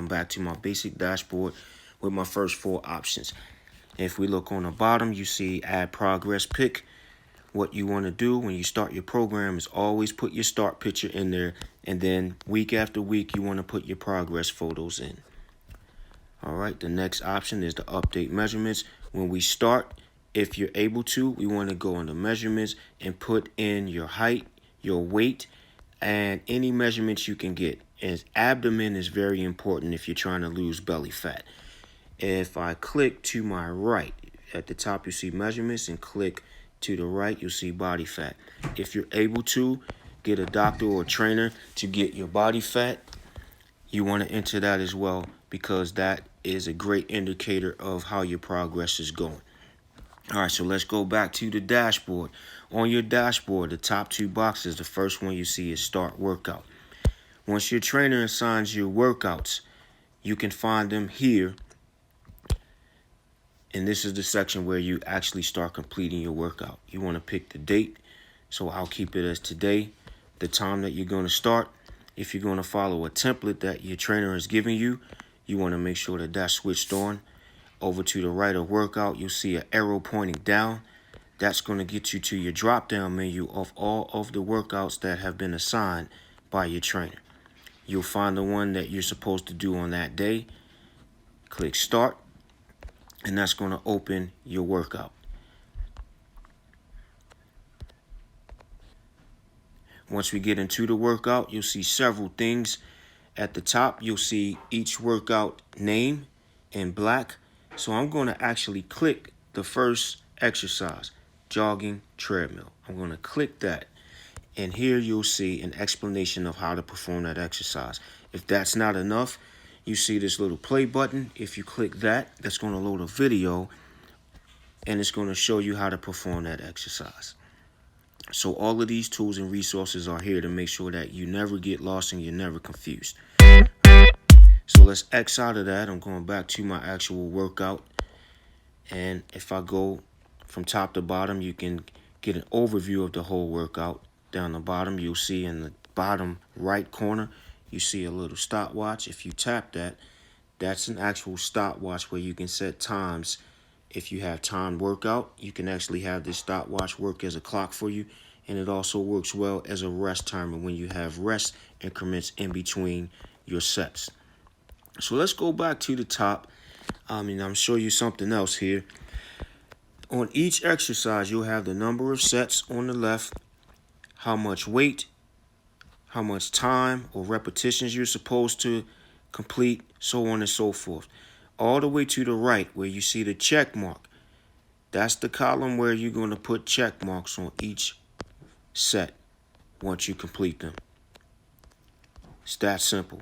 I'm back to my basic dashboard with my first 4 options. If we look on the bottom, you see add progress pic. What you want to do when you start your program is always put your start picture in there, and then week after week you want to put your progress photos in. Alright, the next option is to update measurements. When we start, if you're able to, we want to go into measurements and put in your height, your weight, and any measurements you can get. And abdomen is very important if you're trying to lose belly fat. If I click to my right, at the top you see measurements, and click to the right you'll see body fat. If you're able to, get a doctor or a trainer to get your body fat. You want to enter that as well, because that is a great indicator of how your progress is going. Alright, so let's go back to the dashboard. On your dashboard, the top 2 boxes, the first one you see is start workout. Once your trainer assigns your workouts, you can find them here. And this is the section where you actually start completing your workout. You want to pick the date, so I'll keep it as today, the time that you're going to start. If you're going to follow a template that your trainer is giving you, you want to make sure that that's switched on. Over to the right of workout, you'll see an arrow pointing down. That's going to get you to your drop-down menu of all of the workouts that have been assigned by your trainer. You'll find the one that you're supposed to do on that day. Click Start, and that's going to open your workout. Once we get into the workout, you'll see several things. At the top, you'll see each workout name in black. So I'm going to actually click the first exercise, jogging treadmill. I'm going to click that. And here you'll see an explanation of how to perform that exercise. If that's not enough, you see this little play button. If you click that, that's going to load a video, and it's going to show you how to perform that exercise. So all of these tools and resources are here to make sure that you never get lost and you're never confused. So let's X out of that. I'm going back to my actual workout. And if I go from top to bottom, you can get an overview of the whole workout. Down the bottom, you'll see in the bottom right corner, you see a little stopwatch. If you tap that, that's an actual stopwatch where you can set times. If you have timed workout, you can actually have this stopwatch work as a clock for you. And it also works well as a rest timer when you have rest increments in between your sets. So let's go back to the top. I'm showing you something else here. On each exercise, you'll have the number of sets on the left, how much weight, how much time or repetitions you're supposed to complete, so on and so forth. All the way to the right where you see the check mark. That's the column where you're going to put check marks on each set once you complete them. It's that simple.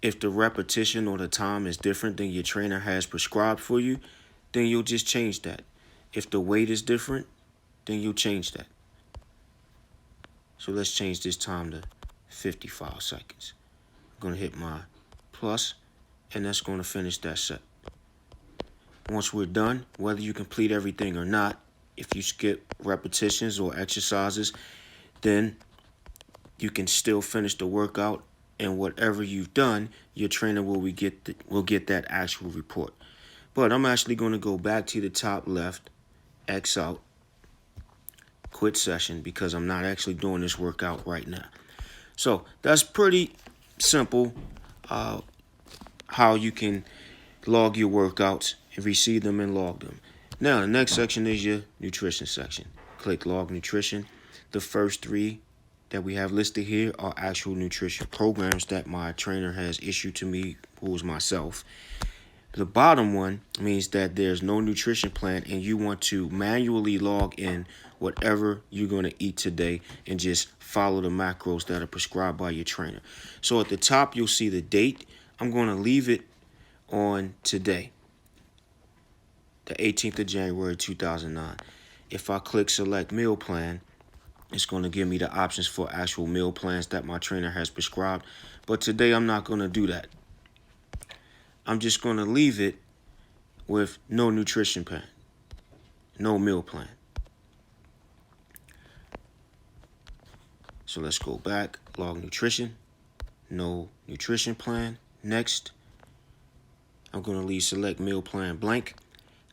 If the repetition or the time is different than your trainer has prescribed for you, then you'll just change that. If the weight is different, then you'll change that. So let's change this time to 55 seconds. I'm going to hit my plus, and that's going to finish that set. Once we're done, whether you complete everything or not, if you skip repetitions or exercises, then you can still finish the workout, and whatever you've done, your trainer will get that actual report. But I'm actually going to go back to the top left, X out, quit session, because I'm not actually doing this workout right now. So that's pretty simple how you can log your workouts and receive them and log them. Now, the next section is your nutrition section. Click Log Nutrition. The first 3 that we have listed here are actual nutrition programs that my trainer has issued to me, who is myself. The bottom one means that there's no nutrition plan and you want to manually log in whatever you're going to eat today and just follow the macros that are prescribed by your trainer. So at the top, you'll see the date. I'm going to leave it on today, the 18th of January, 2009. If I click Select Meal Plan, it's going to give me the options for actual meal plans that my trainer has prescribed. But today, I'm not going to do that. I'm just going to leave it with no nutrition plan, no meal plan. So let's go back, log nutrition, no nutrition plan, next. I'm going to leave select meal plan blank.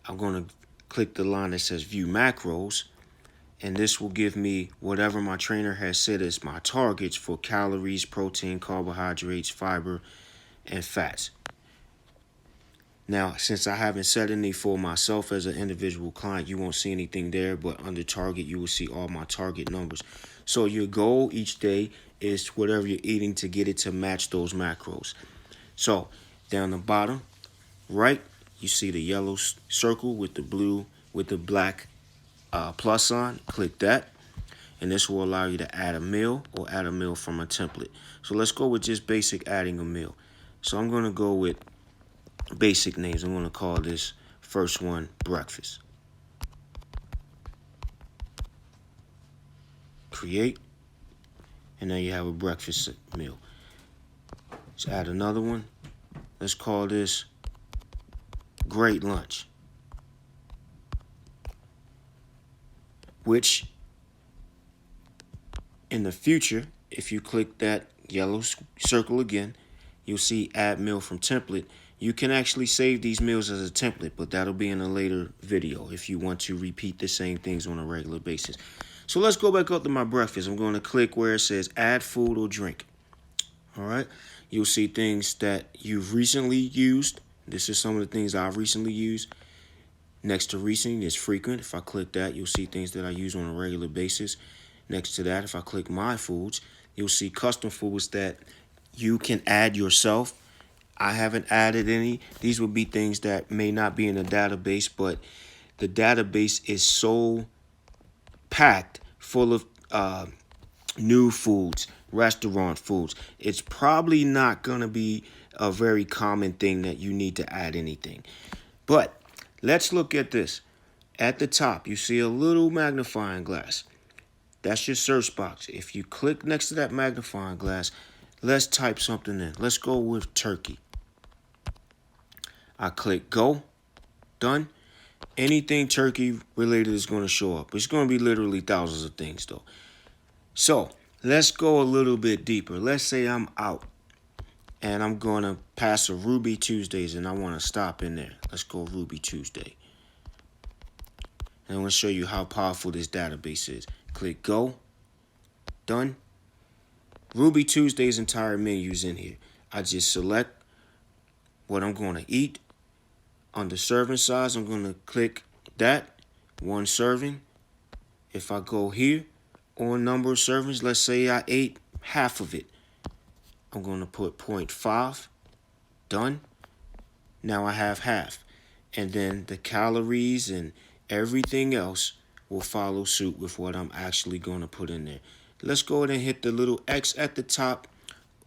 I'm going to click the line that says view macros, and this will give me whatever my trainer has set as my targets for calories, protein, carbohydrates, fiber, and fats. Now, since I haven't set any for myself as an individual client, you won't see anything there, but under target, you will see all my target numbers. So your goal each day is whatever you're eating to get it to match those macros. So down the bottom right, you see the yellow circle with the black plus sign. Click that, and this will allow you to add a meal or add a meal from a template. So let's go with just basic adding a meal. So I'm going to go with basic names. I'm going to call this first one breakfast. Create, and now you have a breakfast meal. Let's add another one. Let's call this great lunch, which in the future, if you click that yellow circle again, you'll see add meal from template. You can actually save these meals as a template, but that'll be in a later video if you want to repeat the same things on a regular basis. So let's go back up to my breakfast. I'm going to click where it says add food or drink. All right. You'll see things that you've recently used. This is some of the things I've recently used. Next to recent is frequent. If I click that, you'll see things that I use on a regular basis. Next to that, if I click my foods, you'll see custom foods that you can add yourself. I haven't added any. These would be things that may not be in the database, but the database is so packed full of new foods, restaurant foods. It's probably not going to be a very common thing that you need to add anything. But let's look at this. At the top, you see a little magnifying glass. That's your search box. If you click next to that magnifying glass, let's type something in. Let's go with turkey. I click go, done. Anything turkey related is going to show up. It's going to be literally thousands of things though. So let's go a little bit deeper. Let's say I'm out and I'm going to pass a Ruby Tuesdays and I want to stop in there. Let's go Ruby Tuesday. And I'm going to show you how powerful this database is. Click go, done. Ruby Tuesday's entire menu is in here. I just select what I'm going to eat. Under serving size, I'm going to click that, 1 serving. If I go here on number of servings, let's say I ate half of it. I'm going to put 0.5, done. Now I have half. And then the calories and everything else will follow suit with what I'm actually going to put in there. Let's go ahead and hit the little X at the top,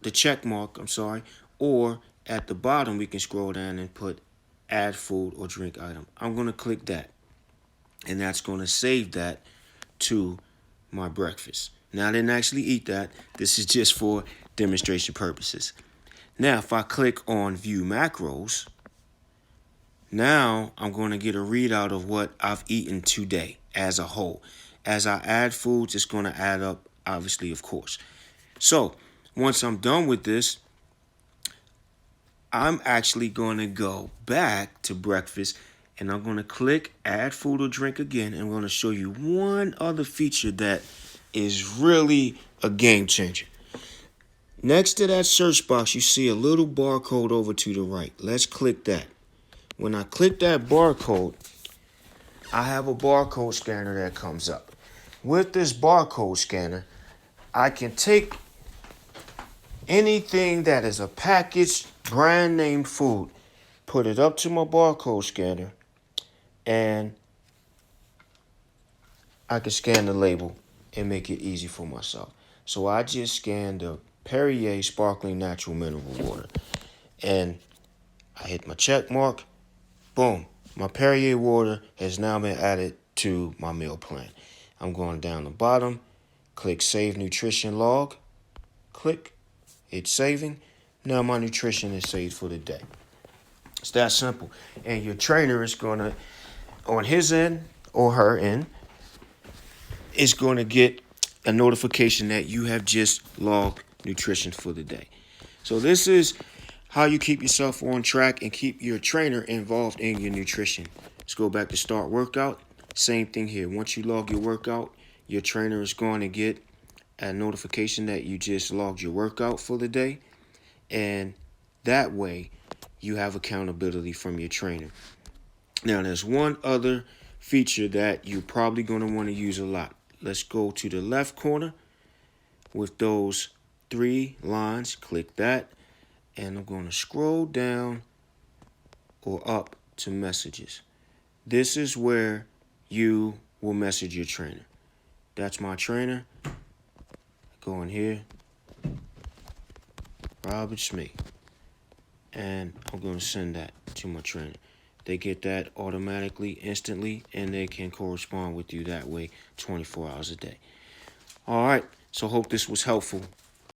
the check mark, or at the bottom we can scroll down and put add food or drink item. I'm going to click that, and that's going to save that to my breakfast. Now, I didn't actually eat that. This is just for demonstration purposes. Now, if I click on view macros, now I'm going to get a readout of what I've eaten today as a whole. As I add foods, it's going to add up, obviously, of course. So once I'm done with this, I'm actually going to go back to breakfast and I'm going to click add food or drink again. And I'm going to show you one other feature that is really a game changer. Next to that search box, you see a little barcode over to the right. Let's click that. When I click that barcode, I have a barcode scanner that comes up. With this barcode scanner, I can take anything that is a packaged brand name food, put it up to my barcode scanner, and I can scan the label and make it easy for myself. So I just scanned the Perrier Sparkling Natural Mineral Water, and I hit my check mark. Boom, my Perrier water has now been added to my meal plan. I'm going down the bottom, click Save Nutrition Log, click, it's saving. Now my nutrition is saved for the day. It's that simple. And your trainer is going to, on his end or her end, is going to get a notification that you have just logged nutrition for the day. So this is how you keep yourself on track and keep your trainer involved in your nutrition. Let's go back to start workout. Same thing here. Once you log your workout, your trainer is going to get a notification that you just logged your workout for the day. And that way, you have accountability from your trainer. Now, there's one other feature that you're probably going to want to use a lot. Let's go to the left corner with those 3 lines. Click that. And I'm going to scroll down or up to messages. This is where you will message your trainer. That's my trainer. Go in here, Robert Smith. And I'm going to send that to my trainer. They get that automatically, instantly, and they can correspond with you that way 24 hours a day. All right, so hope this was helpful.